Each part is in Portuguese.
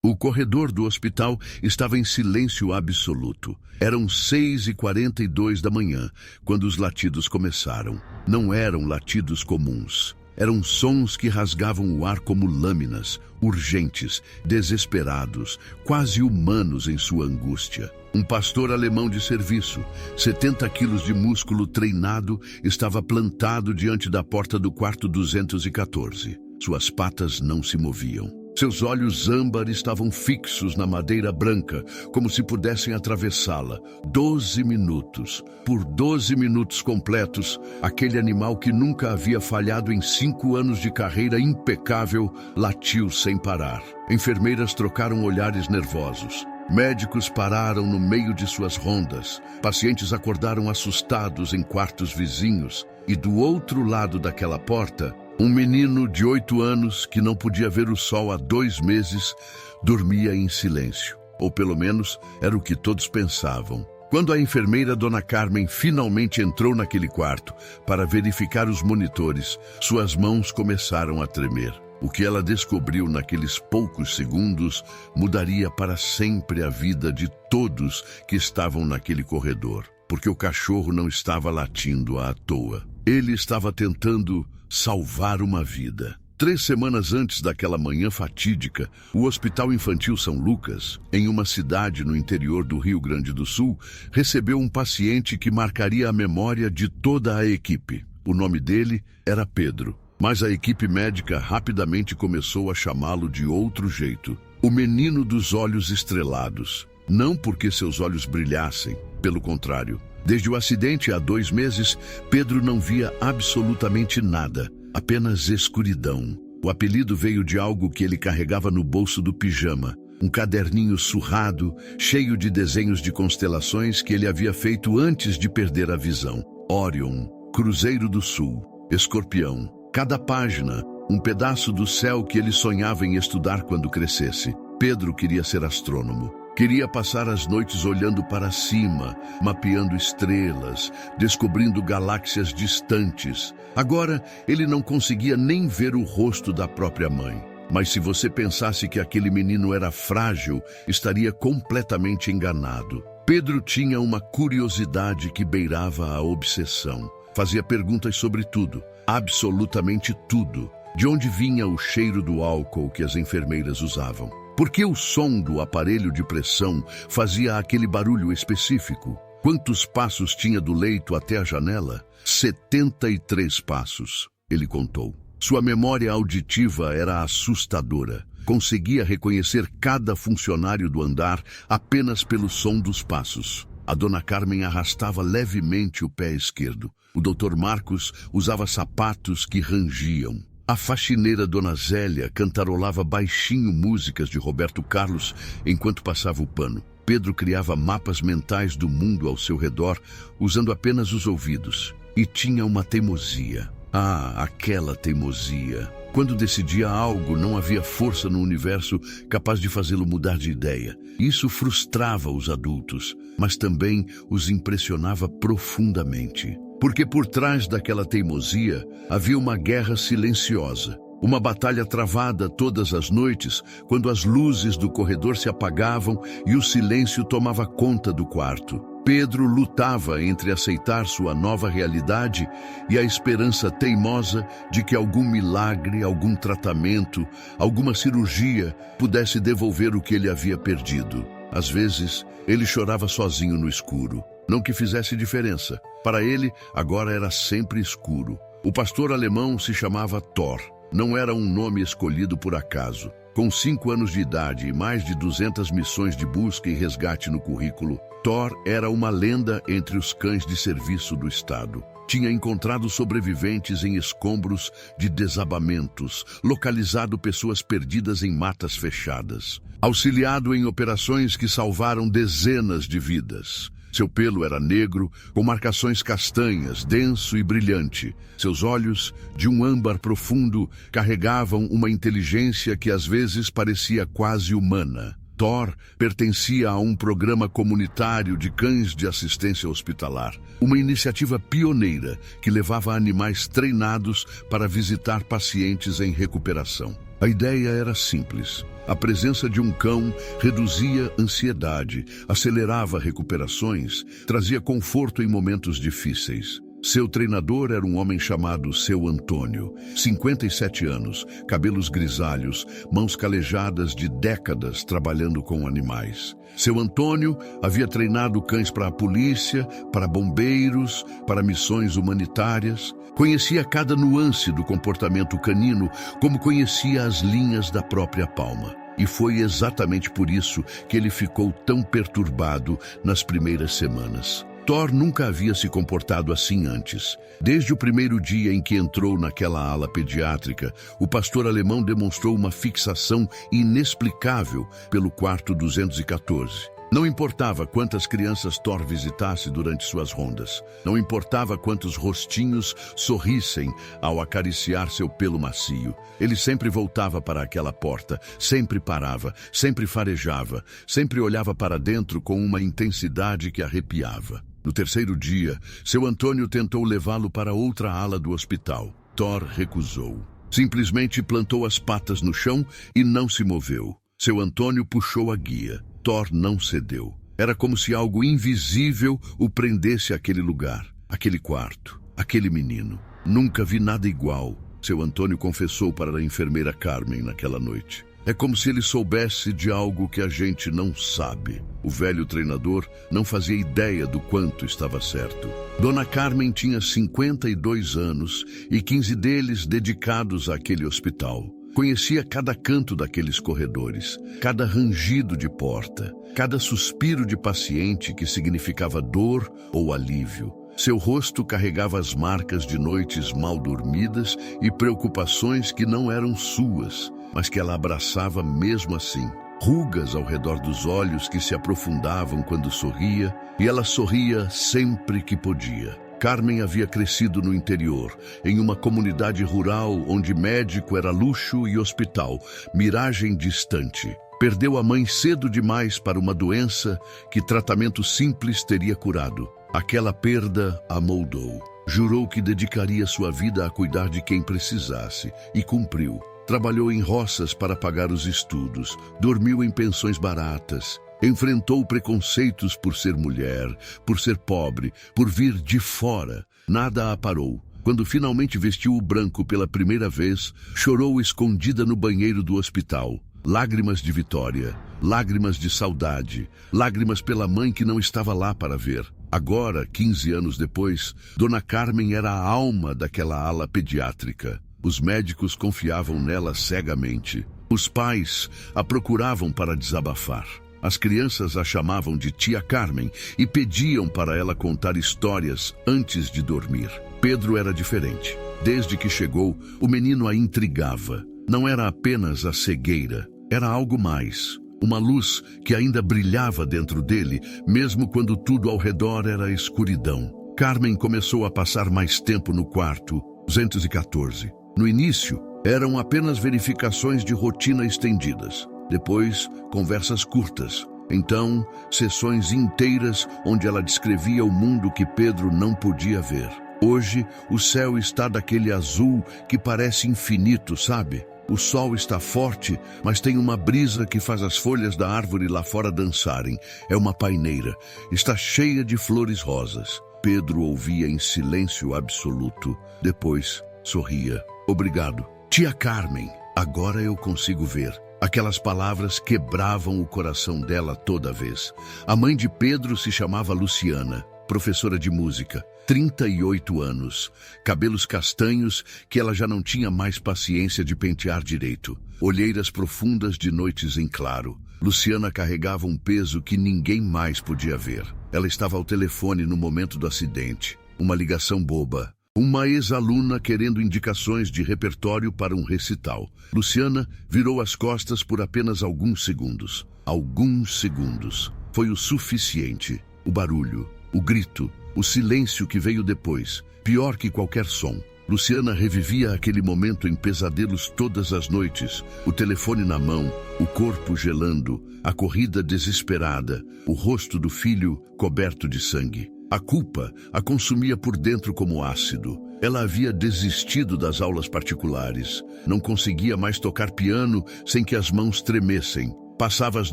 O corredor do hospital estava em silêncio absoluto. Eram 6h42 da manhã, quando os latidos começaram. Não eram latidos comuns. Eram sons que rasgavam o ar como lâminas, urgentes, desesperados, quase humanos em sua angústia. Um pastor alemão de serviço, 70 quilos de músculo treinado, estava plantado diante da porta do quarto 214. Suas patas não se moviam. Seus olhos âmbar estavam fixos na madeira branca, como se pudessem atravessá-la. 12 minutos. Por 12 minutos completos, aquele animal que nunca havia falhado em 5 anos de carreira impecável latiu sem parar. Enfermeiras trocaram olhares nervosos. Médicos pararam no meio de suas rondas. Pacientes acordaram assustados em quartos vizinhos. E do outro lado daquela porta, um menino de 8 anos, que não podia ver o sol há 2 meses, dormia em silêncio. Ou pelo menos era o que todos pensavam. Quando a enfermeira Dona Carmen finalmente entrou naquele quarto para verificar os monitores, suas mãos começaram a tremer. O que ela descobriu naqueles poucos segundos mudaria para sempre a vida de todos que estavam naquele corredor. Porque o cachorro não estava latindo à toa. Ele estava tentando salvar uma vida. 3 semanas antes daquela manhã fatídica, o Hospital Infantil São Lucas, em uma cidade no interior do Rio Grande do Sul, recebeu um paciente que marcaria a memória de toda a equipe. O nome dele era Pedro, mas a equipe médica rapidamente começou a chamá-lo de outro jeito. O menino dos olhos estrelados. Não porque seus olhos brilhassem, pelo contrário. Desde o acidente há 2 meses, Pedro não via absolutamente nada, apenas escuridão. O apelido veio de algo que ele carregava no bolso do pijama, um caderninho surrado, cheio de desenhos de constelações que ele havia feito antes de perder a visão. Órion, Cruzeiro do Sul, Escorpião. Cada página, um pedaço do céu que ele sonhava em estudar quando crescesse. Pedro queria ser astrônomo. Queria passar as noites olhando para cima, mapeando estrelas, descobrindo galáxias distantes. Agora, ele não conseguia nem ver o rosto da própria mãe. Mas se você pensasse que aquele menino era frágil, estaria completamente enganado. Pedro tinha uma curiosidade que beirava a obsessão. Fazia perguntas sobre tudo, absolutamente tudo. De onde vinha o cheiro do álcool que as enfermeiras usavam? Por que o som do aparelho de pressão fazia aquele barulho específico? Quantos passos tinha do leito até a janela? 73 passos, ele contou. Sua memória auditiva era assustadora. Conseguia reconhecer cada funcionário do andar apenas pelo som dos passos. A Dona Carmen arrastava levemente o pé esquerdo. O Dr. Marcos usava sapatos que rangiam. A faxineira Dona Zélia cantarolava baixinho músicas de Roberto Carlos enquanto passava o pano. Pedro criava mapas mentais do mundo ao seu redor, usando apenas os ouvidos. E tinha uma teimosia. Ah, aquela teimosia. Quando decidia algo, não havia força no universo capaz de fazê-lo mudar de ideia. Isso frustrava os adultos, mas também os impressionava profundamente. Porque por trás daquela teimosia havia uma guerra silenciosa. Uma batalha travada todas as noites, quando as luzes do corredor se apagavam e o silêncio tomava conta do quarto. Pedro lutava entre aceitar sua nova realidade e a esperança teimosa de que algum milagre, algum tratamento, alguma cirurgia pudesse devolver o que ele havia perdido. Às vezes, ele chorava sozinho no escuro. Não que fizesse diferença. Para ele, agora era sempre escuro. O pastor alemão se chamava Thor. Não era um nome escolhido por acaso. Com 5 anos de idade e mais de 200 missões de busca e resgate no currículo, Thor era uma lenda entre os cães de serviço do Estado. Tinha encontrado sobreviventes em escombros de desabamentos, localizado pessoas perdidas em matas fechadas, auxiliado em operações que salvaram dezenas de vidas. Seu pelo era negro, com marcações castanhas, denso e brilhante. Seus olhos, de um âmbar profundo, carregavam uma inteligência que às vezes parecia quase humana. Thor pertencia a um programa comunitário de cães de assistência hospitalar, uma iniciativa pioneira que levava animais treinados para visitar pacientes em recuperação. A ideia era simples. A presença de um cão reduzia ansiedade, acelerava recuperações, trazia conforto em momentos difíceis. Seu treinador era um homem chamado Seu Antônio, 57 anos, cabelos grisalhos, mãos calejadas de décadas trabalhando com animais. Seu Antônio havia treinado cães para a polícia, para bombeiros, para missões humanitárias. Conhecia cada nuance do comportamento canino, como conhecia as linhas da própria palma. E foi exatamente por isso que ele ficou tão perturbado nas primeiras semanas. Thor nunca havia se comportado assim antes. Desde o primeiro dia em que entrou naquela ala pediátrica, o pastor alemão demonstrou uma fixação inexplicável pelo quarto 214. Não importava quantas crianças Thor visitasse durante suas rondas. Não importava quantos rostinhos sorrissem ao acariciar seu pelo macio. Ele sempre voltava para aquela porta, sempre parava, sempre farejava, sempre olhava para dentro com uma intensidade que arrepiava. No terceiro dia, Seu Antônio tentou levá-lo para outra ala do hospital. Thor recusou. Simplesmente plantou as patas no chão e não se moveu. Seu Antônio puxou a guia. Thor não cedeu. Era como se algo invisível o prendesse àquele lugar, aquele quarto, aquele menino. Nunca vi nada igual, Seu Antônio confessou para a enfermeira Carmen naquela noite. É como se ele soubesse de algo que a gente não sabe. O velho treinador não fazia ideia do quanto estava certo. Dona Carmen tinha 52 anos e 15 deles dedicados àquele hospital. Conhecia cada canto daqueles corredores, cada rangido de porta, cada suspiro de paciente que significava dor ou alívio. Seu rosto carregava as marcas de noites mal dormidas e preocupações que não eram suas, mas que ela abraçava mesmo assim. Rugas ao redor dos olhos que se aprofundavam quando sorria, e ela sorria sempre que podia. Carmen havia crescido no interior, em uma comunidade rural onde médico era luxo e hospital, miragem distante. Perdeu a mãe cedo demais para uma doença que tratamento simples teria curado. Aquela perda a moldou. Jurou que dedicaria sua vida a cuidar de quem precisasse, e cumpriu. Trabalhou em roças para pagar os estudos, dormiu em pensões baratas, enfrentou preconceitos por ser mulher, por ser pobre, por vir de fora. Nada a parou. Quando finalmente vestiu o branco pela primeira vez, chorou escondida no banheiro do hospital. Lágrimas de vitória, lágrimas de saudade, lágrimas pela mãe que não estava lá para ver. Agora, 15 anos depois, Dona Carmen era a alma daquela ala pediátrica. Os médicos confiavam nela cegamente. Os pais a procuravam para desabafar. As crianças a chamavam de Tia Carmen e pediam para ela contar histórias antes de dormir. Pedro era diferente. Desde que chegou, o menino a intrigava. Não era apenas a cegueira, era algo mais. Uma luz que ainda brilhava dentro dele, mesmo quando tudo ao redor era escuridão. Carmen começou a passar mais tempo no quarto 214. No início, eram apenas verificações de rotina estendidas. Depois, conversas curtas. Então, sessões inteiras onde ela descrevia o mundo que Pedro não podia ver. Hoje, o céu está daquele azul que parece infinito, sabe? O sol está forte, mas tem uma brisa que faz as folhas da árvore lá fora dançarem. É uma paineira. Está cheia de flores rosas. Pedro ouvia em silêncio absoluto. Depois, sorria. Obrigado. Tia Carmen, agora eu consigo ver. Aquelas palavras quebravam o coração dela toda vez. A mãe de Pedro se chamava Luciana, professora de música, 38 anos, cabelos castanhos que ela já não tinha mais paciência de pentear direito, olheiras profundas de noites em claro. Luciana carregava um peso que ninguém mais podia ver. Ela estava ao telefone no momento do acidente, uma ligação boba. Uma ex-aluna querendo indicações de repertório para um recital. Luciana virou as costas por apenas alguns segundos. Alguns segundos. Foi o suficiente. O barulho, o grito, o silêncio que veio depois. Pior que qualquer som. Luciana revivia aquele momento em pesadelos todas as noites. O telefone na mão, o corpo gelando, a corrida desesperada, o rosto do filho coberto de sangue. A culpa a consumia por dentro como ácido. Ela havia desistido das aulas particulares. Não conseguia mais tocar piano sem que as mãos tremessem. Passava as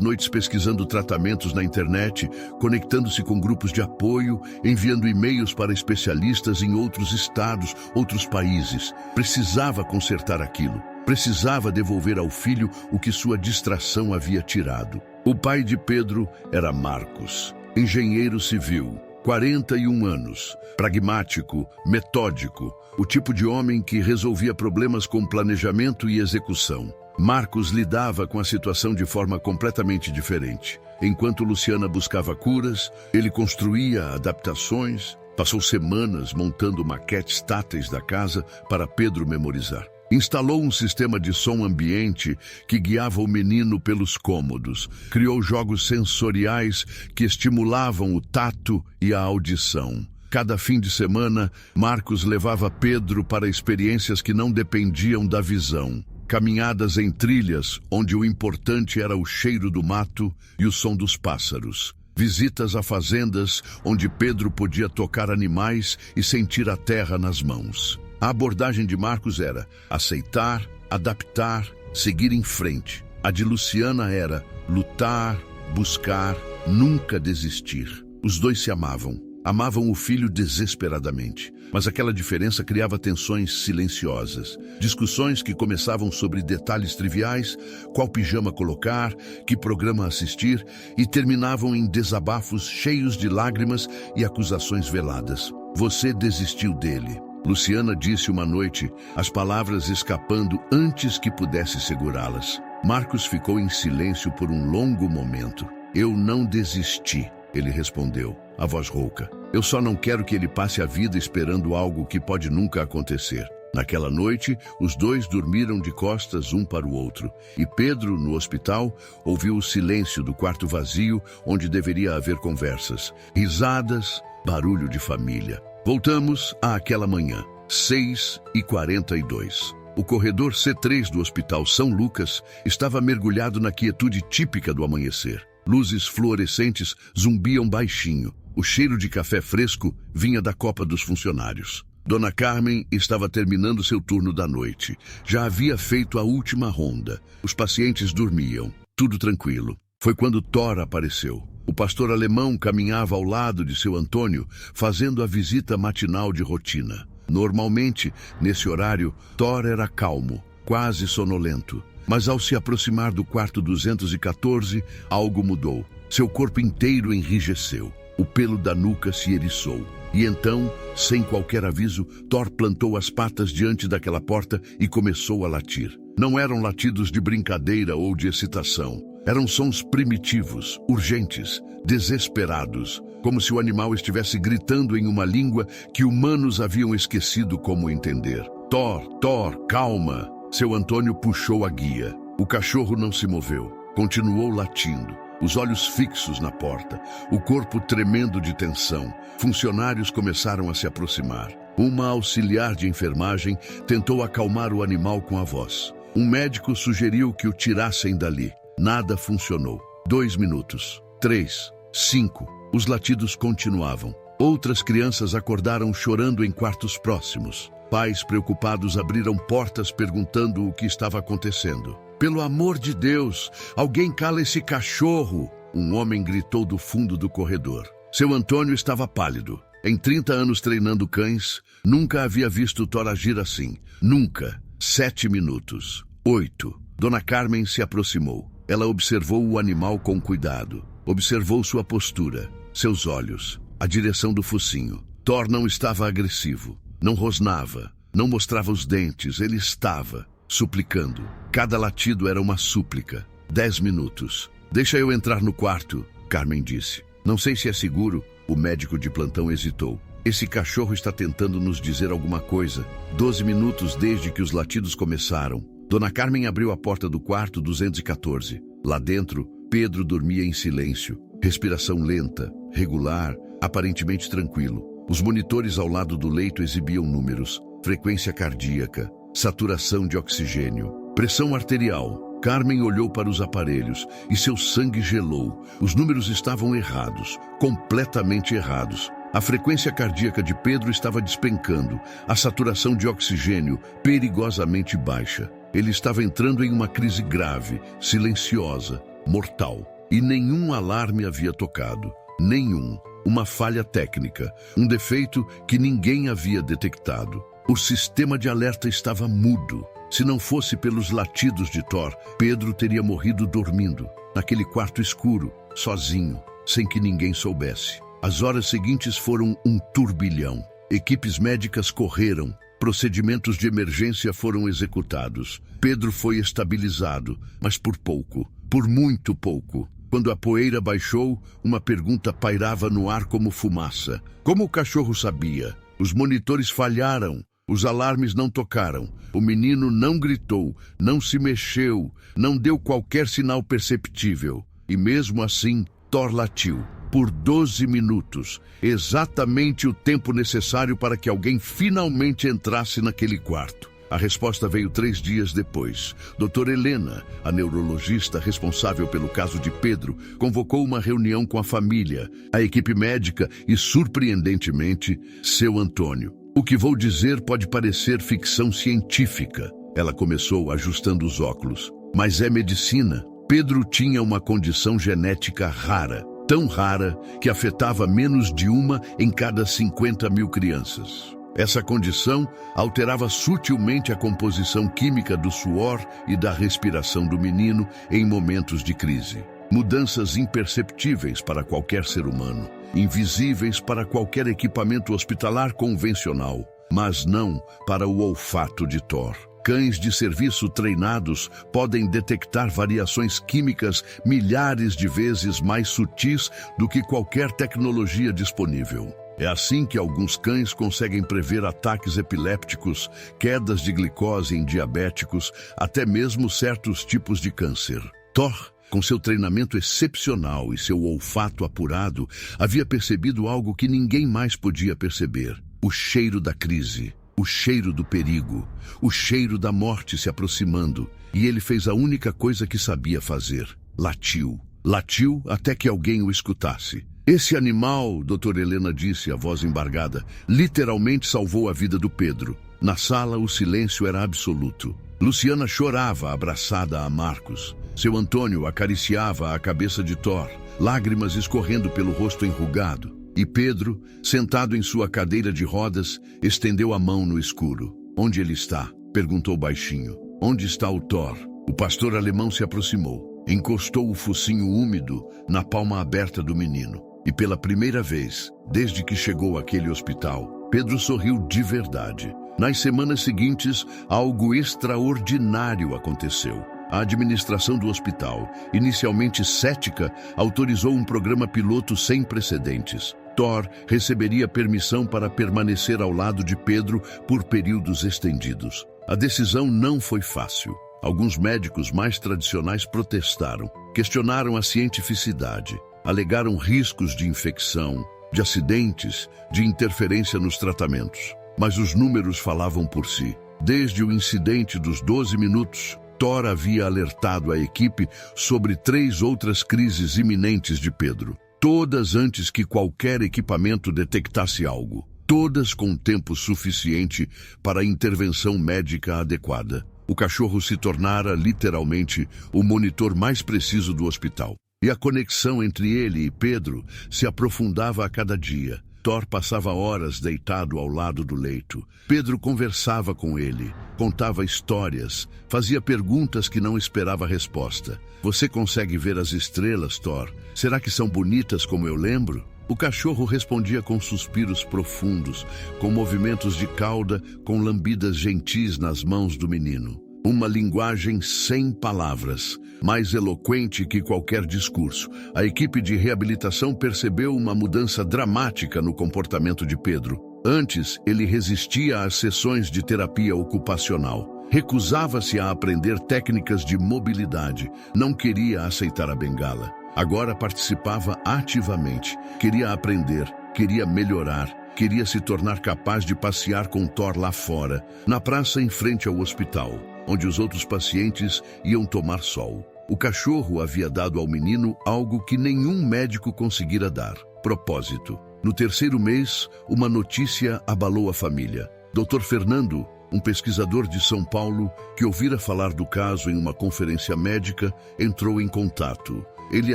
noites pesquisando tratamentos na internet, conectando-se com grupos de apoio, enviando e-mails para especialistas em outros estados, outros países. Precisava consertar aquilo. Precisava devolver ao filho o que sua distração havia tirado. O pai de Pedro era Marcos, engenheiro civil, 41 anos, pragmático, metódico, o tipo de homem que resolvia problemas com planejamento e execução. Marcos lidava com a situação de forma completamente diferente. Enquanto Luciana buscava curas, ele construía adaptações, passou semanas montando maquetes táteis da casa para Pedro memorizar. Instalou um sistema de som ambiente que guiava o menino pelos cômodos. Criou jogos sensoriais que estimulavam o tato e a audição. Cada fim de semana, Marcos levava Pedro para experiências que não dependiam da visão. Caminhadas em trilhas, onde o importante era o cheiro do mato e o som dos pássaros. Visitas a fazendas, onde Pedro podia tocar animais e sentir a terra nas mãos. A abordagem de Marcos era aceitar, adaptar, seguir em frente. A de Luciana era lutar, buscar, nunca desistir. Os dois se amavam. Amavam o filho desesperadamente. Mas aquela diferença criava tensões silenciosas. Discussões que começavam sobre detalhes triviais, qual pijama colocar, que programa assistir, e terminavam em desabafos cheios de lágrimas e acusações veladas. Você desistiu dele. Luciana disse uma noite, as palavras escapando antes que pudesse segurá-las. Marcos ficou em silêncio por um longo momento. Eu não desisti, ele respondeu, a voz rouca. Eu só não quero que ele passe a vida esperando algo que pode nunca acontecer. Naquela noite, os dois dormiram de costas um para o outro. E Pedro, no hospital, ouviu o silêncio do quarto vazio, onde deveria haver conversas, risadas, barulho de família. Voltamos àquela manhã, 6h42. O corredor C3 do Hospital São Lucas estava mergulhado na quietude típica do amanhecer. Luzes fluorescentes zumbiam baixinho. O cheiro de café fresco vinha da copa dos funcionários. Dona Carmen estava terminando seu turno da noite. Já havia feito a última ronda. Os pacientes dormiam. Tudo tranquilo. Foi quando Thor apareceu. O pastor alemão caminhava ao lado de seu Antônio, fazendo a visita matinal de rotina. Normalmente, nesse horário, Thor era calmo, quase sonolento. Mas ao se aproximar do quarto 214, algo mudou. Seu corpo inteiro enrijeceu. O pelo da nuca se eriçou. E então, sem qualquer aviso, Thor plantou as patas diante daquela porta e começou a latir. Não eram latidos de brincadeira ou de excitação. Eram sons primitivos, urgentes, desesperados, como se o animal estivesse gritando em uma língua que humanos haviam esquecido como entender. Thor, calma! Seu Antônio puxou a guia. O cachorro não se moveu. Continuou latindo, os olhos fixos na porta, o corpo tremendo de tensão. Funcionários começaram a se aproximar. Uma auxiliar de enfermagem tentou acalmar o animal com a voz. Um médico sugeriu que o tirassem dali. Nada funcionou. 2 minutos. 3. 5. Os latidos continuavam. Outras crianças acordaram chorando em quartos próximos. Pais preocupados abriram portas perguntando o que estava acontecendo. Pelo amor de Deus, alguém cala esse cachorro! Um homem gritou do fundo do corredor. Seu Antônio estava pálido. Em 30 anos treinando cães, nunca havia visto Thor agir assim. Nunca. 7 minutos. 8. Dona Carmen se aproximou. Ela observou o animal com cuidado. Observou sua postura, seus olhos, a direção do focinho. Thor não estava agressivo. Não rosnava, não mostrava os dentes, ele estava suplicando. Cada latido era uma súplica. 10 minutos. Deixa eu entrar no quarto, Carmen disse. Não sei se é seguro, o médico de plantão hesitou. Esse cachorro está tentando nos dizer alguma coisa. 12 minutos desde que os latidos começaram. Dona Carmen abriu a porta do quarto 214. Lá dentro, Pedro dormia em silêncio. Respiração lenta, regular, aparentemente tranquilo. Os monitores ao lado do leito exibiam números, frequência cardíaca, saturação de oxigênio, pressão arterial. Carmen olhou para os aparelhos e seu sangue gelou. Os números estavam errados, completamente errados. A frequência cardíaca de Pedro estava despencando, a saturação de oxigênio perigosamente baixa. Ele estava entrando em uma crise grave, silenciosa, mortal. E nenhum alarme havia tocado. Nenhum. Uma falha técnica, um defeito que ninguém havia detectado. O sistema de alerta estava mudo. Se não fosse pelos latidos de Thor, Pedro teria morrido dormindo, naquele quarto escuro, sozinho, sem que ninguém soubesse. As horas seguintes foram um turbilhão. Equipes médicas correram, procedimentos de emergência foram executados. Pedro foi estabilizado, mas por pouco, por muito pouco. Quando a poeira baixou, uma pergunta pairava no ar como fumaça. Como o cachorro sabia? Os monitores falharam. Os alarmes não tocaram. O menino não gritou, não se mexeu, não deu qualquer sinal perceptível. E mesmo assim, Thor latiu. Por 12 minutos, exatamente o tempo necessário para que alguém finalmente entrasse naquele quarto. A resposta veio 3 dias depois. Doutora Helena, a neurologista responsável pelo caso de Pedro, convocou uma reunião com a família, a equipe médica e, surpreendentemente, seu Antônio. O que vou dizer pode parecer ficção científica. Ela começou ajustando os óculos. Mas é medicina. Pedro tinha uma condição genética rara. Tão rara que afetava menos de uma em cada 50 mil crianças. Essa condição alterava sutilmente a composição química do suor e da respiração do menino em momentos de crise. Mudanças imperceptíveis para qualquer ser humano, invisíveis para qualquer equipamento hospitalar convencional, mas não para o olfato de Thor. Cães de serviço treinados podem detectar variações químicas milhares de vezes mais sutis do que qualquer tecnologia disponível. É assim que alguns cães conseguem prever ataques epilépticos, quedas de glicose em diabéticos, até mesmo certos tipos de câncer. Thor, com seu treinamento excepcional e seu olfato apurado, havia percebido algo que ninguém mais podia perceber: o cheiro da crise. O cheiro do perigo, o cheiro da morte se aproximando, e ele fez a única coisa que sabia fazer: latiu. Latiu até que alguém o escutasse. Esse animal, doutora Helena disse, a voz embargada, literalmente salvou a vida do Pedro. Na sala, o silêncio era absoluto. Luciana chorava, abraçada a Marcos. Seu Antônio acariciava a cabeça de Thor, lágrimas escorrendo pelo rosto enrugado. E Pedro, sentado em sua cadeira de rodas, estendeu a mão no escuro. Onde ele está? Perguntou baixinho. Onde está o Thor? O pastor alemão se aproximou. Encostou o focinho úmido na palma aberta do menino. E pela primeira vez, desde que chegou àquele hospital, Pedro sorriu de verdade. Nas semanas seguintes, algo extraordinário aconteceu. A administração do hospital, inicialmente cética, autorizou um programa piloto sem precedentes. Thor receberia permissão para permanecer ao lado de Pedro por períodos estendidos. A decisão não foi fácil. Alguns médicos mais tradicionais protestaram, questionaram a cientificidade, alegaram riscos de infecção, de acidentes, de interferência nos tratamentos. Mas os números falavam por si. Desde o incidente dos 12 minutos, Thor havia alertado a equipe sobre 3 outras crises iminentes de Pedro. Todas antes que qualquer equipamento detectasse algo. Todas com tempo suficiente para a intervenção médica adequada. O cachorro se tornara, literalmente, o monitor mais preciso do hospital. E a conexão entre ele e Pedro se aprofundava a cada dia. Thor passava horas deitado ao lado do leito. Pedro conversava com ele, contava histórias, fazia perguntas que não esperava resposta. Você consegue ver as estrelas, Thor? Será que são bonitas como eu lembro? O cachorro respondia com suspiros profundos, com movimentos de cauda, com lambidas gentis nas mãos do menino. Uma linguagem sem palavras, mais eloquente que qualquer discurso. A equipe de reabilitação percebeu uma mudança dramática no comportamento de Pedro. Antes, ele resistia às sessões de terapia ocupacional. Recusava-se a aprender técnicas de mobilidade. Não queria aceitar a bengala. Agora participava ativamente. Queria aprender, queria melhorar, queria se tornar capaz de passear com Thor lá fora, na praça em frente ao hospital, onde os outros pacientes iam tomar sol. O cachorro havia dado ao menino algo que nenhum médico conseguira dar: propósito. No terceiro mês, uma notícia abalou a família. Dr. Fernando, um pesquisador de São Paulo, que ouvira falar do caso em uma conferência médica, entrou em contato. Ele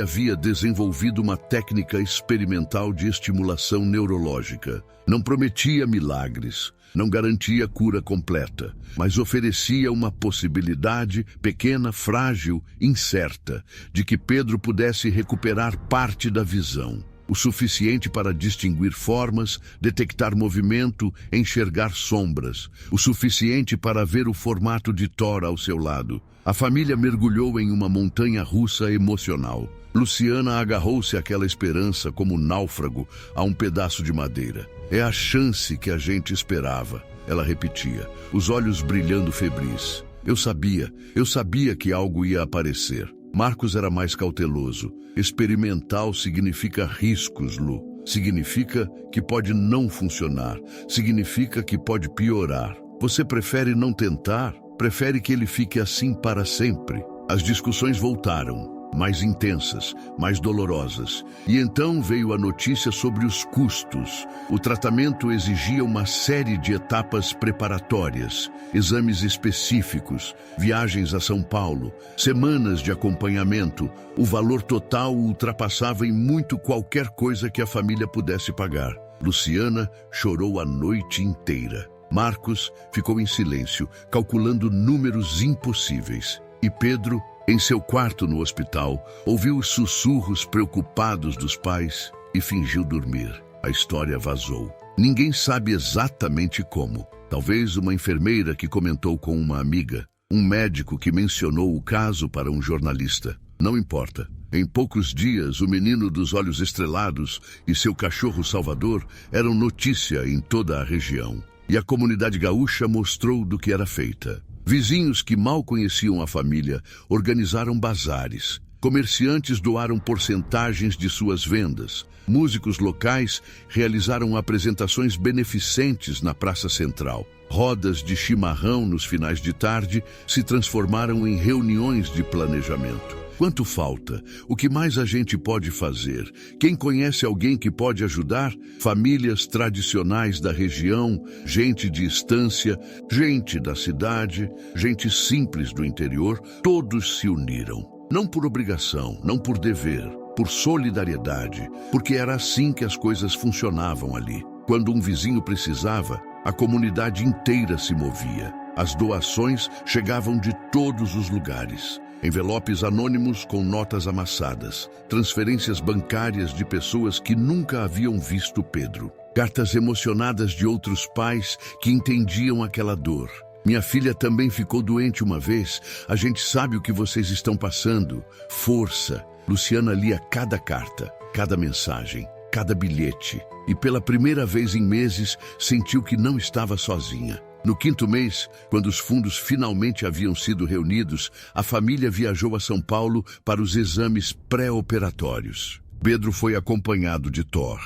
havia desenvolvido uma técnica experimental de estimulação neurológica. Não prometia milagres, não garantia cura completa, mas oferecia uma possibilidade pequena, frágil, incerta, de que Pedro pudesse recuperar parte da visão. O suficiente para distinguir formas, detectar movimento, enxergar sombras. O suficiente para ver o formato de Thor ao seu lado. A família mergulhou em uma montanha-russa emocional. Luciana agarrou-se àquela esperança como náufrago a um pedaço de madeira. É a chance que a gente esperava, ela repetia, os olhos brilhando febris. Eu sabia que algo ia aparecer. Marcos era mais cauteloso. Experimental significa riscos, Lu. Significa que pode não funcionar. Significa que pode piorar. Você prefere não tentar? Prefere que ele fique assim para sempre? As discussões voltaram, mais intensas, mais dolorosas. E então veio a notícia sobre os custos. O tratamento exigia uma série de etapas preparatórias, exames específicos, viagens a São Paulo, semanas de acompanhamento. O valor total ultrapassava em muito qualquer coisa que a família pudesse pagar. Luciana chorou a noite inteira. Marcos ficou em silêncio, calculando números impossíveis. E Pedro, em seu quarto no hospital, ouviu os sussurros preocupados dos pais e fingiu dormir. A história vazou. Ninguém sabe exatamente como. Talvez uma enfermeira que comentou com uma amiga, um médico que mencionou o caso para um jornalista. Não importa. Em poucos dias, o menino dos olhos estrelados e seu cachorro Salvador eram notícia em toda a região. E a comunidade gaúcha mostrou do que era feita. Vizinhos que mal conheciam a família organizaram bazares. Comerciantes doaram porcentagens de suas vendas. Músicos locais realizaram apresentações beneficentes na Praça Central. Rodas de chimarrão nos finais de tarde se transformaram em reuniões de planejamento. Quanto falta? O que mais a gente pode fazer? Quem conhece alguém que pode ajudar? Famílias tradicionais da região, gente de estância, gente da cidade, gente simples do interior, todos se uniram. Não por obrigação, não por dever, por solidariedade, porque era assim que as coisas funcionavam ali. Quando um vizinho precisava, a comunidade inteira se movia. As doações chegavam de todos os lugares. Envelopes anônimos com notas amassadas, transferências bancárias de pessoas que nunca haviam visto Pedro, cartas emocionadas de outros pais que entendiam aquela dor. Minha filha também ficou doente uma vez, a gente sabe o que vocês estão passando. Força! Luciana lia cada carta, cada mensagem, cada bilhete, e pela primeira vez em meses sentiu que não estava sozinha. No quinto mês, quando os fundos finalmente haviam sido reunidos, a família viajou a São Paulo para os exames pré-operatórios. Pedro foi acompanhado de Thor.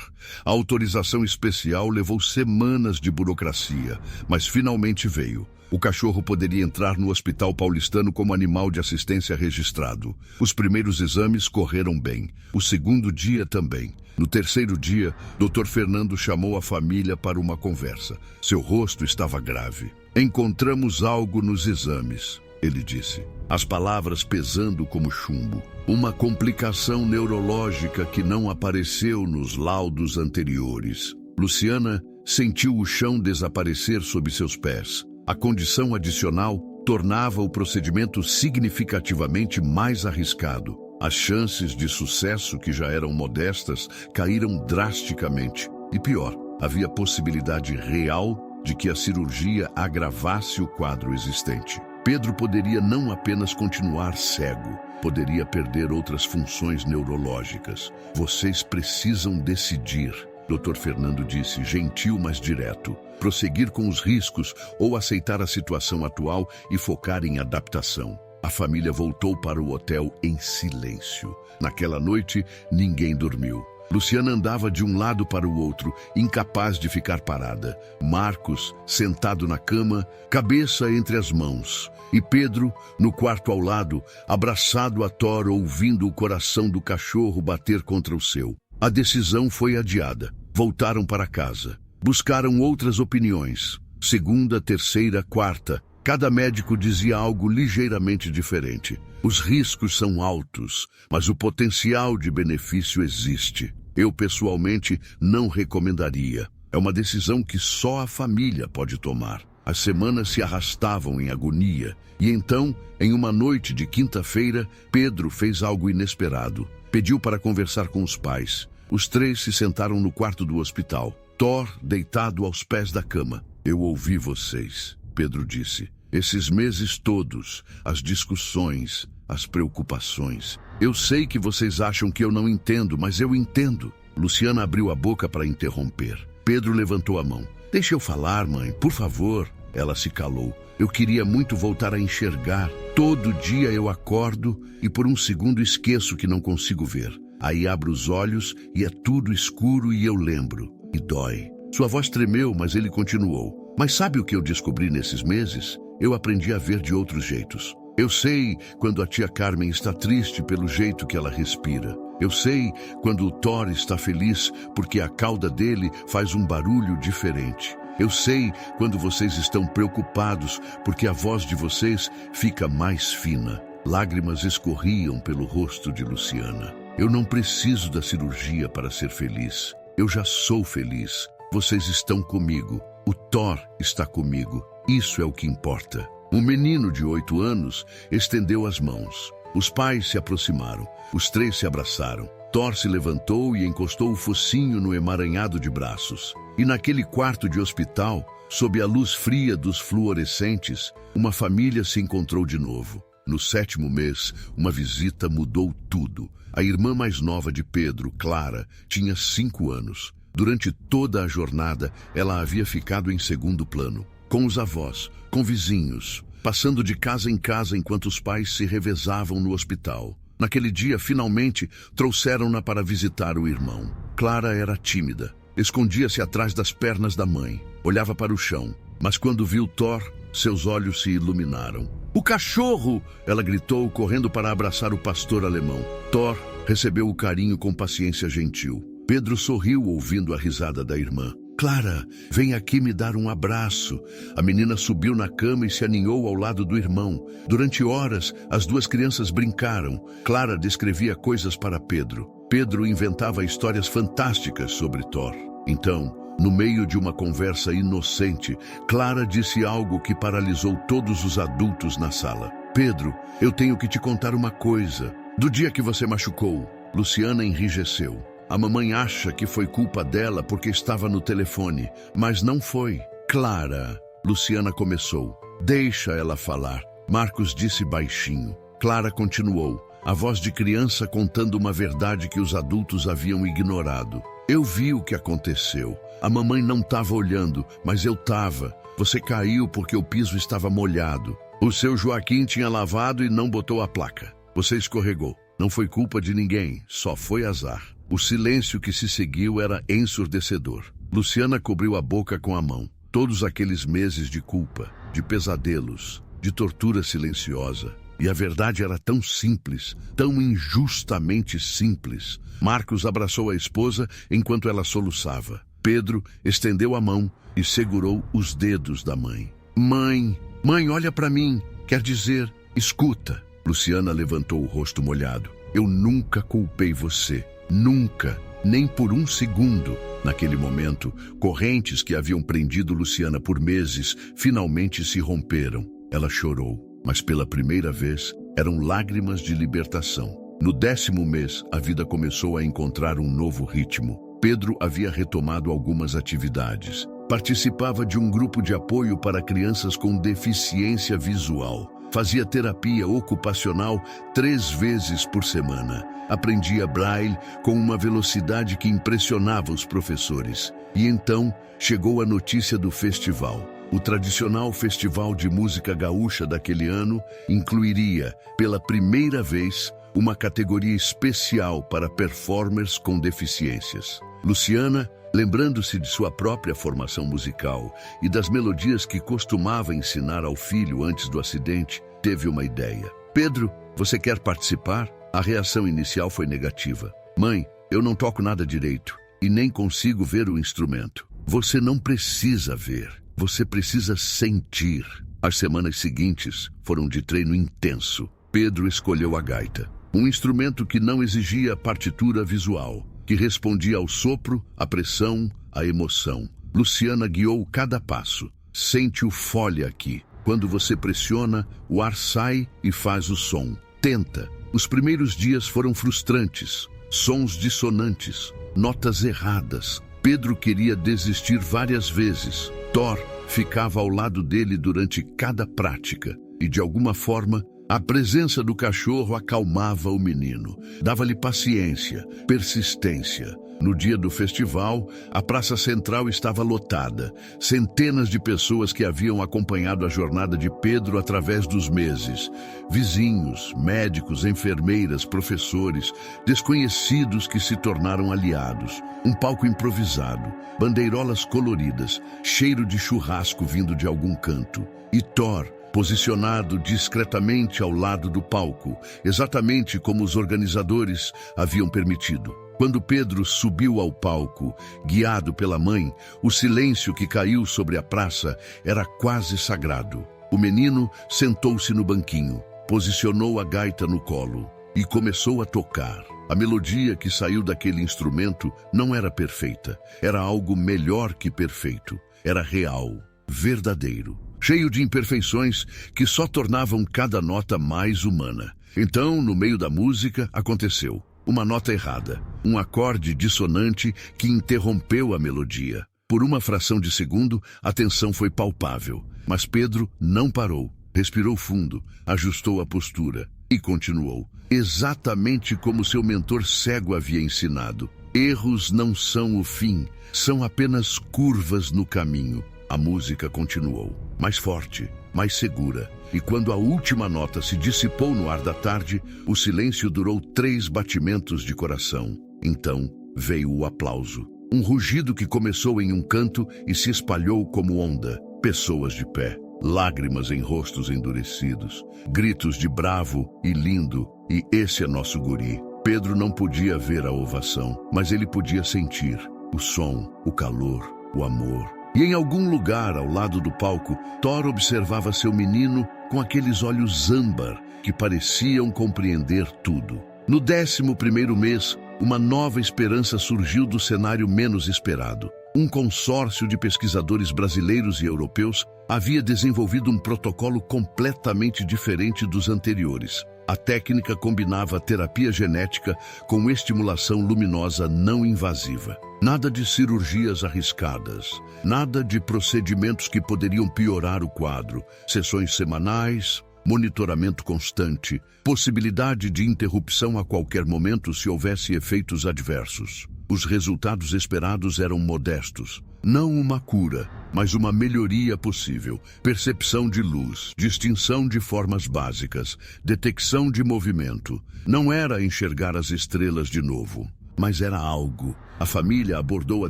A autorização especial levou semanas de burocracia, mas finalmente veio. O cachorro poderia entrar no Hospital Paulistano como animal de assistência registrado. Os primeiros exames correram bem. O segundo dia também. No terceiro dia, Dr. Fernando chamou a família para uma conversa. Seu rosto estava grave. Encontramos algo nos exames, ele disse, as palavras pesando como chumbo. Uma complicação neurológica que não apareceu nos laudos anteriores. Luciana sentiu o chão desaparecer sob seus pés. A condição adicional tornava o procedimento significativamente mais arriscado. As chances de sucesso, que já eram modestas, caíram drasticamente. E pior, havia possibilidade real de que a cirurgia agravasse o quadro existente. Pedro poderia não apenas continuar cego, poderia perder outras funções neurológicas. Vocês precisam decidir, Dr. Fernando disse, gentil mas direto. Prosseguir com os riscos ou aceitar a situação atual e focar em adaptação. A família voltou para o hotel em silêncio. Naquela noite, ninguém dormiu. Luciana andava de um lado para o outro, incapaz de ficar parada. Marcos, sentado na cama, cabeça entre as mãos. E Pedro, no quarto ao lado, abraçado a Thor, ouvindo o coração do cachorro bater contra o seu. A decisão foi adiada. Voltaram para casa. Buscaram outras opiniões. Segunda, terceira, quarta. Cada médico dizia algo ligeiramente diferente. Os riscos são altos, mas o potencial de benefício existe. Eu, pessoalmente, não recomendaria. É uma decisão que só a família pode tomar. As semanas se arrastavam em agonia. E então, em uma noite de quinta-feira, Pedro fez algo inesperado. Pediu para conversar com os pais. Os três se sentaram no quarto do hospital. Thor, deitado aos pés da cama. Eu ouvi vocês, Pedro disse. Esses meses todos, as discussões, as preocupações. Eu sei que vocês acham que eu não entendo, mas eu entendo. Luciana abriu a boca para interromper. Pedro levantou a mão. Deixa eu falar, mãe, por favor. Ela se calou. Eu queria muito voltar a enxergar. Todo dia eu acordo e por um segundo esqueço que não consigo ver. Aí abro os olhos e é tudo escuro e eu lembro. E dói. Sua voz tremeu, mas ele continuou. Mas sabe o que eu descobri nesses meses? Eu aprendi a ver de outros jeitos. Eu sei quando a tia Carmen está triste pelo jeito que ela respira. Eu sei quando o Thor está feliz porque a cauda dele faz um barulho diferente. Eu sei quando vocês estão preocupados porque a voz de vocês fica mais fina. Lágrimas escorriam pelo rosto de Luciana. Eu não preciso da cirurgia para ser feliz. Eu já sou feliz. Vocês estão comigo. O Thor está comigo. Isso é o que importa. Um menino de 8 anos estendeu as mãos. Os pais se aproximaram. Os três se abraçaram. Thor se levantou e encostou o focinho no emaranhado de braços. E naquele quarto de hospital, sob a luz fria dos fluorescentes, uma família se encontrou de novo. No 7º mês, uma visita mudou tudo. A irmã mais nova de Pedro, Clara, tinha 5 anos. Durante toda a jornada, ela havia ficado em segundo plano. Com os avós, com vizinhos, passando de casa em casa enquanto os pais se revezavam no hospital. Naquele dia, finalmente, trouxeram-na para visitar o irmão. Clara era tímida. Escondia-se atrás das pernas da mãe. Olhava para o chão. Mas quando viu Thor, seus olhos se iluminaram. "O cachorro!" Ela gritou, correndo para abraçar o pastor alemão. Thor recebeu o carinho com paciência gentil. Pedro sorriu ouvindo a risada da irmã. "Clara, vem aqui me dar um abraço." A menina subiu na cama e se aninhou ao lado do irmão. Durante horas, as duas crianças brincaram. Clara descrevia coisas para Pedro. Pedro inventava histórias fantásticas sobre Thor. Então, no meio de uma conversa inocente, Clara disse algo que paralisou todos os adultos na sala. "Pedro, eu tenho que te contar uma coisa. Do dia que você machucou." Luciana enrijeceu. "A mamãe acha que foi culpa dela porque estava no telefone, mas não foi." "Clara," Luciana começou. "Deixa ela falar." Marcos disse baixinho. Clara continuou, a voz de criança contando uma verdade que os adultos haviam ignorado. "Eu vi o que aconteceu. A mamãe não estava olhando, mas eu estava. Você caiu porque o piso estava molhado. O seu Joaquim tinha lavado e não botou a placa. Você escorregou. Não foi culpa de ninguém, só foi azar." O silêncio que se seguiu era ensurdecedor. Luciana cobriu a boca com a mão. Todos aqueles meses de culpa, de pesadelos, de tortura silenciosa. E a verdade era tão simples, tão injustamente simples. Marcos abraçou a esposa enquanto ela soluçava. Pedro estendeu a mão e segurou os dedos da mãe. Mãe, olha para mim. Quer dizer, escuta." Luciana levantou o rosto molhado. "Eu nunca culpei você. Nunca, nem por um segundo." Naquele momento, correntes que haviam prendido Luciana por meses finalmente se romperam. Ela chorou, mas pela primeira vez eram lágrimas de libertação. No 10º mês, a vida começou a encontrar um novo ritmo. Pedro havia retomado algumas atividades. Participava de um grupo de apoio para crianças com deficiência visual. Fazia terapia ocupacional 3 vezes por semana. Aprendia Braille com uma velocidade que impressionava os professores. E então chegou a notícia do festival. O tradicional festival de música gaúcha daquele ano incluiria, pela primeira vez, uma categoria especial para performers com deficiências. Luciana, lembrando-se de sua própria formação musical e das melodias que costumava ensinar ao filho antes do acidente, teve uma ideia. "Pedro, você quer participar?" A reação inicial foi negativa. "Mãe, eu não toco nada direito." e nem consigo ver o instrumento. Você não precisa ver, você precisa sentir. As semanas seguintes foram de treino intenso. Pedro escolheu a gaita, um instrumento que não exigia partitura visual, que respondia ao sopro, à pressão, à emoção. Luciana guiou cada passo. Sente o fole aqui. Quando você pressiona, o ar sai e faz o som. Tenta. Os primeiros dias foram frustrantes. Sons dissonantes, notas erradas. Pedro queria desistir várias vezes. Thor ficava ao lado dele durante cada prática e, de alguma forma, a presença do cachorro acalmava o menino, dava-lhe paciência, persistência. No dia do festival, a praça central estava lotada. Centenas de pessoas que haviam acompanhado a jornada de Pedro através dos meses. Vizinhos, médicos, enfermeiras, professores, desconhecidos que se tornaram aliados. Um palco improvisado, bandeirolas coloridas, cheiro de churrasco vindo de algum canto. E Thor, posicionado discretamente ao lado do palco, exatamente como os organizadores haviam permitido. Quando Pedro subiu ao palco, guiado pela mãe, o silêncio que caiu sobre a praça era quase sagrado. O menino sentou-se no banquinho, posicionou a gaita no colo e começou a tocar. A melodia que saiu daquele instrumento não era perfeita, era algo melhor que perfeito. Era real, verdadeiro, cheio de imperfeições que só tornavam cada nota mais humana. Então, no meio da música, aconteceu. Uma nota errada, um acorde dissonante que interrompeu a melodia. Por uma fração de segundo, a tensão foi palpável. Mas Pedro não parou, respirou fundo, ajustou a postura e continuou. Exatamente como seu mentor cego havia ensinado. Erros não são o fim, são apenas curvas no caminho. A música continuou, mais forte, mais segura. E quando a última nota se dissipou no ar da tarde, o silêncio durou 3 batimentos de coração. Então veio o aplauso. Um rugido que começou em um canto e se espalhou como onda. Pessoas de pé, lágrimas em rostos endurecidos, gritos de bravo e lindo. E esse é nosso guri. Pedro não podia ver a ovação, mas ele podia sentir o som, o calor, o amor. E em algum lugar ao lado do palco, Thor observava seu menino com aqueles olhos âmbar que pareciam compreender tudo. No 11º mês, uma nova esperança surgiu do cenário menos esperado. Um consórcio de pesquisadores brasileiros e europeus havia desenvolvido um protocolo completamente diferente dos anteriores. A técnica combinava terapia genética com estimulação luminosa não invasiva. Nada de cirurgias arriscadas, nada de procedimentos que poderiam piorar o quadro. Sessões semanais, monitoramento constante, possibilidade de interrupção a qualquer momento se houvesse efeitos adversos. Os resultados esperados eram modestos. Não uma cura, mas uma melhoria possível. Percepção de luz, distinção de formas básicas, detecção de movimento. Não era enxergar as estrelas de novo, mas era algo. A família abordou a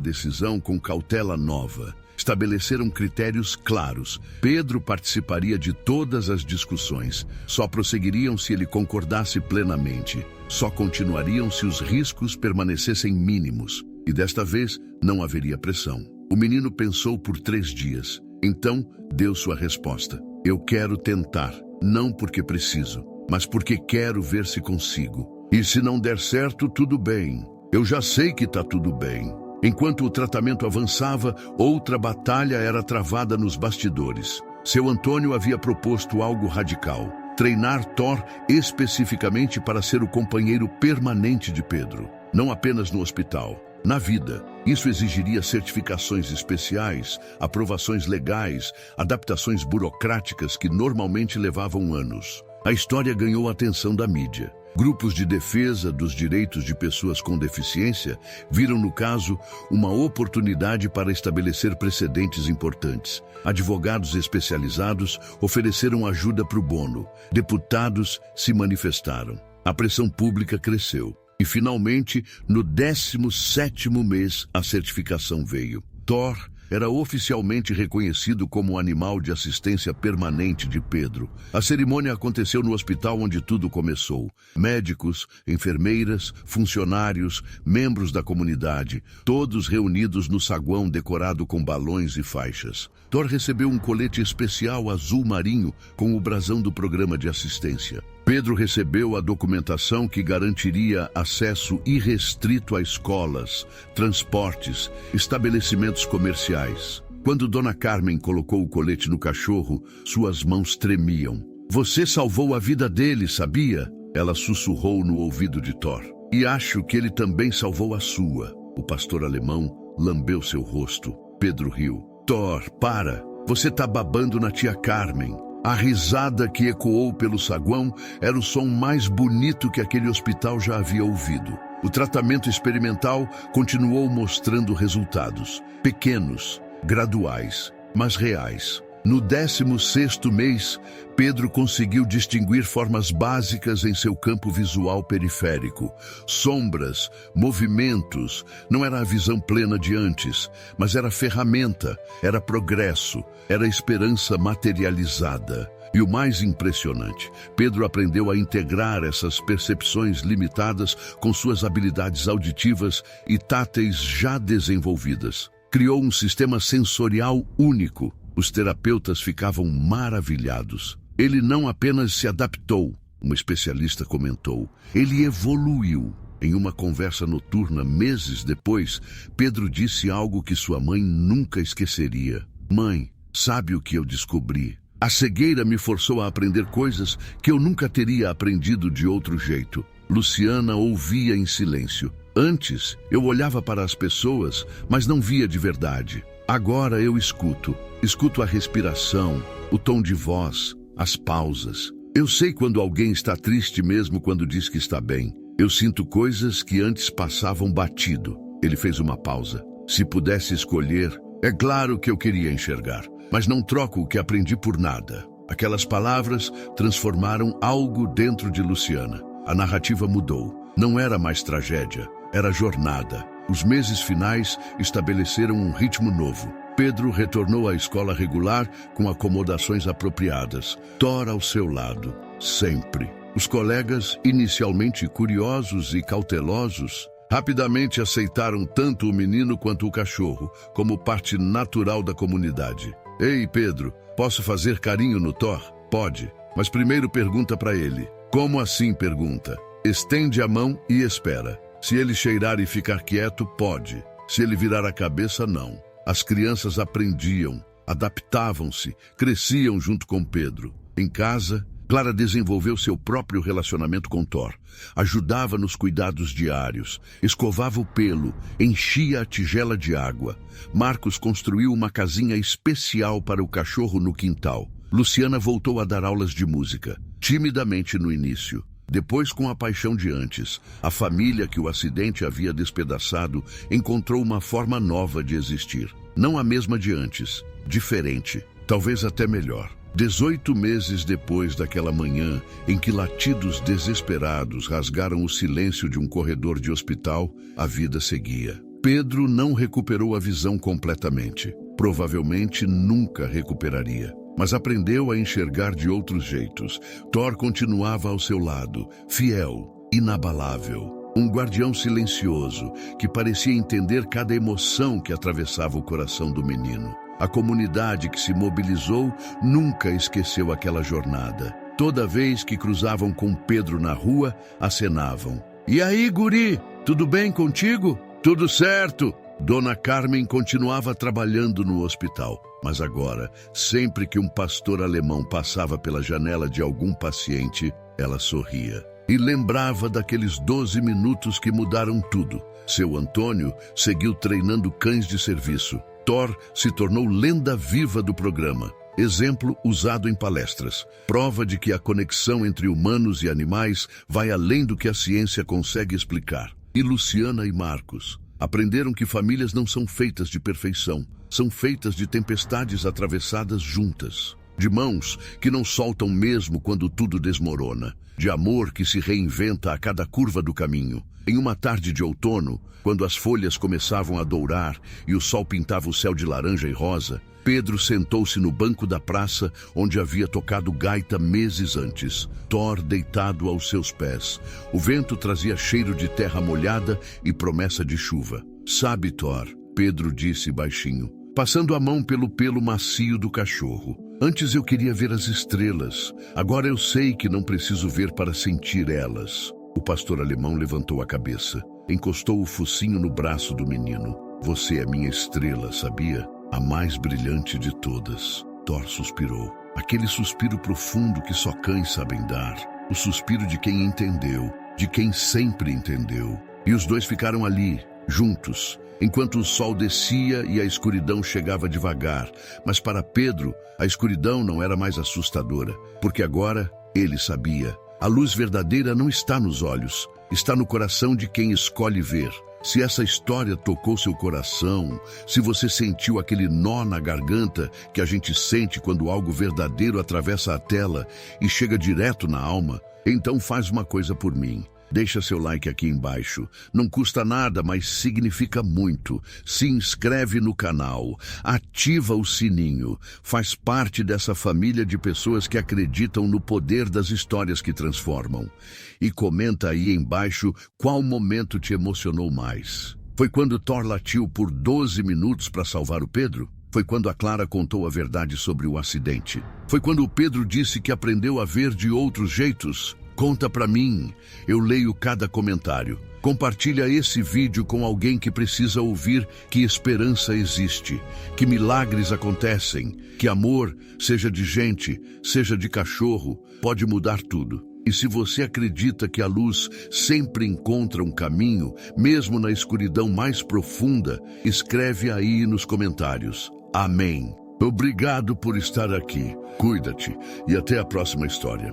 decisão com cautela nova. Estabeleceram critérios claros. Pedro participaria de todas as discussões. Só prosseguiriam se ele concordasse plenamente. Só continuariam se os riscos permanecessem mínimos. E desta vez não haveria pressão. O menino pensou por 3 dias. Então deu sua resposta. Eu quero tentar, não porque preciso, mas porque quero ver se consigo. E se não der certo, tudo bem. Eu já sei que tá tudo bem. Enquanto o tratamento avançava, outra batalha era travada nos bastidores. Seu Antônio havia proposto algo radical: treinar Thor especificamente para ser o companheiro permanente de Pedro. Não apenas no hospital, na vida. Isso exigiria certificações especiais, aprovações legais, adaptações burocráticas que normalmente levavam anos. A história ganhou a atenção da mídia. Grupos de defesa dos direitos de pessoas com deficiência viram no caso uma oportunidade para estabelecer precedentes importantes. Advogados especializados ofereceram ajuda para o Bono. Deputados se manifestaram. A pressão pública cresceu. E finalmente, no 17º mês, a certificação veio. Thor era oficialmente reconhecido como o animal de assistência permanente de Pedro. A cerimônia aconteceu no hospital onde tudo começou. Médicos, enfermeiras, funcionários, membros da comunidade, todos reunidos no saguão decorado com balões e faixas. Thor recebeu um colete especial azul marinho com o brasão do programa de assistência. Pedro recebeu a documentação que garantiria acesso irrestrito a escolas, transportes, estabelecimentos comerciais. Quando Dona Carmen colocou o colete no cachorro, suas mãos tremiam. "Você salvou a vida dele, sabia?" Ela sussurrou no ouvido de Thor. "E acho que ele também salvou a sua." O pastor alemão lambeu seu rosto. Pedro riu. "Thor, para! Você tá babando na tia Carmen." A risada que ecoou pelo saguão era o som mais bonito que aquele hospital já havia ouvido. O tratamento experimental continuou mostrando resultados. Pequenos, graduais, mas reais. No 16º mês, Pedro conseguiu distinguir formas básicas em seu campo visual periférico. Sombras, movimentos, não era a visão plena de antes, mas era ferramenta, era progresso, era esperança materializada. E o mais impressionante, Pedro aprendeu a integrar essas percepções limitadas com suas habilidades auditivas e táteis já desenvolvidas. Criou um sistema sensorial único. Os terapeutas ficavam maravilhados. Ele não apenas se adaptou, uma especialista comentou, ele evoluiu. Em uma conversa noturna, meses depois, Pedro disse algo que sua mãe nunca esqueceria. "Mãe, sabe o que eu descobri? A cegueira me forçou a aprender coisas que eu nunca teria aprendido de outro jeito." Luciana ouvia em silêncio. "Antes, eu olhava para as pessoas, mas não via de verdade. Agora eu escuto. Escuto a respiração, o tom de voz, as pausas. Eu sei quando alguém está triste mesmo quando diz que está bem. Eu sinto coisas que antes passavam batido." Ele fez uma pausa. "Se pudesse escolher, é claro que eu queria enxergar, mas não troco o que aprendi por nada." Aquelas palavras transformaram algo dentro de Luciana. A narrativa mudou. Não era mais tragédia, era jornada. Os meses finais estabeleceram um ritmo novo. Pedro retornou à escola regular com acomodações apropriadas. Thor ao seu lado, sempre. Os colegas, inicialmente curiosos e cautelosos, rapidamente aceitaram tanto o menino quanto o cachorro, como parte natural da comunidade. "Ei, Pedro, posso fazer carinho no Thor?" "Pode, mas primeiro pergunta para ele." "Como assim?" pergunta. "Estende a mão e espera. Se ele cheirar e ficar quieto, pode. Se ele virar a cabeça, não." As crianças aprendiam, adaptavam-se, cresciam junto com Pedro. Em casa, Clara desenvolveu seu próprio relacionamento com Thor. Ajudava nos cuidados diários, escovava o pelo, enchia a tigela de água. Marcos construiu uma casinha especial para o cachorro no quintal. Luciana voltou a dar aulas de música, timidamente no início. Depois, com a paixão de antes, a família que o acidente havia despedaçado encontrou uma forma nova de existir. Não a mesma de antes, diferente, talvez até melhor. 18 meses depois daquela manhã em que latidos desesperados rasgaram o silêncio de um corredor de hospital, a vida seguia. Pedro não recuperou a visão completamente. Provavelmente nunca recuperaria. Mas aprendeu a enxergar de outros jeitos. Thor continuava ao seu lado, fiel, inabalável. Um guardião silencioso, que parecia entender cada emoção que atravessava o coração do menino. A comunidade que se mobilizou nunca esqueceu aquela jornada. Toda vez que cruzavam com Pedro na rua, acenavam. "E aí, guri, tudo bem contigo?" "Tudo certo." Dona Carmen continuava trabalhando no hospital, mas agora, sempre que um pastor alemão passava pela janela de algum paciente, ela sorria. E lembrava daqueles 12 minutos que mudaram tudo. Seu Antônio seguiu treinando cães de serviço. Thor se tornou lenda viva do programa. Exemplo usado em palestras. Prova de que a conexão entre humanos e animais vai além do que a ciência consegue explicar. E Luciana e Marcos aprenderam que famílias não são feitas de perfeição, são feitas de tempestades atravessadas juntas. de mãos que não soltam mesmo quando tudo desmorona, de amor que se reinventa a cada curva do caminho. Em uma tarde de outono, quando as folhas começavam a dourar e o sol pintava o céu de laranja e rosa, Pedro sentou-se no banco da praça onde havia tocado gaita meses antes, Thor deitado aos seus pés. O vento trazia cheiro de terra molhada e promessa de chuva. "Sabe, Thor", Pedro disse baixinho, passando a mão pelo pelo macio do cachorro, "antes eu queria ver as estrelas. Agora eu sei que não preciso ver para sentir elas." O pastor alemão levantou a cabeça, encostou o focinho no braço do menino. "Você é minha estrela, sabia? A mais brilhante de todas." Thor suspirou. Aquele suspiro profundo que só cães sabem dar. O suspiro de quem entendeu, de quem sempre entendeu. E os dois ficaram ali, juntos, enquanto o sol descia e a escuridão chegava devagar. Mas para Pedro, a escuridão não era mais assustadora, porque agora ele sabia. A luz verdadeira não está nos olhos, está no coração de quem escolhe ver. Se essa história tocou seu coração, se você sentiu aquele nó na garganta que a gente sente quando algo verdadeiro atravessa a tela e chega direto na alma, então faz uma coisa por mim. Deixa seu like aqui embaixo. Não custa nada, mas significa muito. Se inscreve no canal, ativa o sininho, faz parte dessa família de pessoas que acreditam no poder das histórias que transformam. E comenta aí embaixo qual momento te emocionou mais. Foi quando Thor latiu por 12 minutos para salvar o Pedro? Foi quando a Clara contou a verdade sobre o acidente? Foi quando o Pedro disse que aprendeu a ver de outros jeitos? Conta pra mim, eu leio cada comentário. Compartilha esse vídeo com alguém que precisa ouvir que esperança existe, que milagres acontecem, que amor, seja de gente, seja de cachorro, pode mudar tudo. E se você acredita que a luz sempre encontra um caminho, mesmo na escuridão mais profunda, escreve aí nos comentários. Amém. Obrigado por estar aqui. Cuida-te e até a próxima história.